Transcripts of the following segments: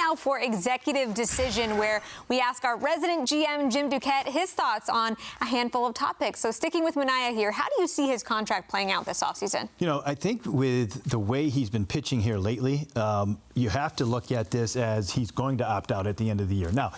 now for Executive Decision, where we ask our resident GM Jim Duquette his thoughts on a handful of topics. So sticking with Manaea here, how do you see his contract playing out this offseason? You know, I think with the way he's been pitching here lately, you have to look at this as he's going to opt out at the end of the year. Now,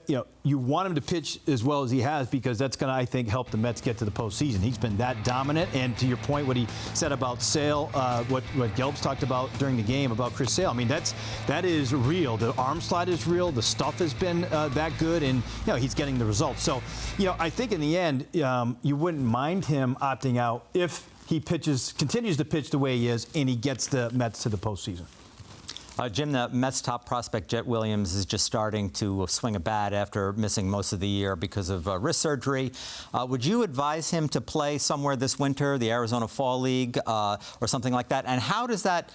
you know, you want him to pitch as well as he has because that's going to, I think, help the Mets get to the postseason. He's been that dominant, and to your point, what he said about Sale, what Gelb's talked about during the game about Chris Sale, I mean, that is real. The arm slot is real. The stuff has been that good, and you know he's getting the results. So, you know, I think in the end, you wouldn't mind him opting out if he continues to pitch the way he is, and he gets the Mets to the postseason. Jim, the Mets' top prospect, Jett Williams, is just starting to swing a bat after missing most of the year because of wrist surgery. Would you advise him to play somewhere this winter, the Arizona Fall League, or something like that? And how does that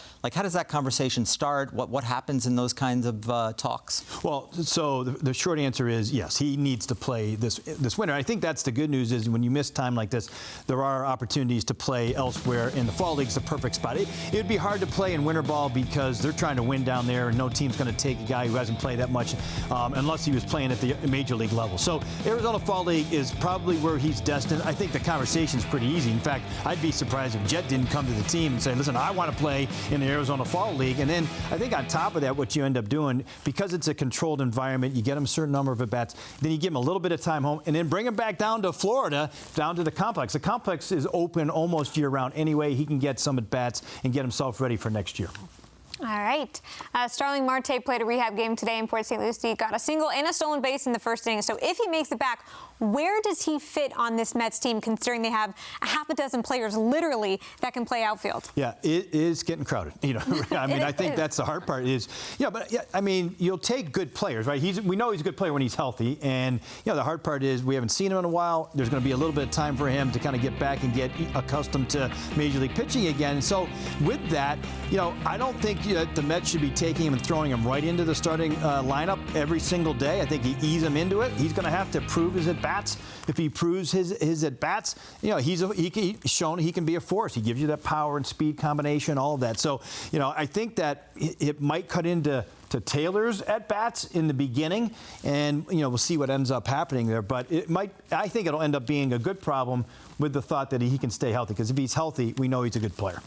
conversation start? What happens in those kinds of talks? Well, so the short answer is yes, he needs to play this winter. I think that's the good news is when you miss time like this, there are opportunities to play elsewhere, and the Fall League's the perfect spot. It'd be hard to play in winter ball because they're trying to win down there, and no team's going to take a guy who hasn't played that much unless he was playing at the major league level. So Arizona Fall League is probably where he's destined. I think the conversation's pretty easy. In fact, I'd be surprised if Jett didn't come to the team and say, listen, I want to play in the Arizona Fall League. And then I think on top of that, what you end up doing, because it's a controlled environment, you get him a certain number of at-bats, then you give him a little bit of time home, and then bring him back down to Florida, down to the complex. The complex is open almost year-round anyway. He can get some at-bats and get himself ready for next year. All right. Starling Marte played a rehab game today in Port St. Lucie. Got a single and a stolen base in the first inning. So if he makes it back, where does he fit on this Mets team, considering they have a half a dozen players literally that can play outfield? Yeah, it is getting crowded. You know, I mean, I think that's the hard part is, yeah, but yeah, I mean, you'll take good players, right? We know he's a good player when he's healthy, and you know, the hard part is we haven't seen him in a while. There's going to be a little bit of time for him to kind of get back and get accustomed to major league pitching again. So with that, you know, I don't think the Mets should be taking him and throwing him right into the starting lineup every single day. I think you ease him into it. He's going to have to prove his at-bats. If he proves his at-bats, you know, he's shown he can be a force. He gives you that power and speed combination, all of that. So, you know, I think that it might cut into Taylor's at-bats in the beginning, and, you know, we'll see what ends up happening there. But I think it'll end up being a good problem with the thought that he can stay healthy, because if he's healthy, we know he's a good player.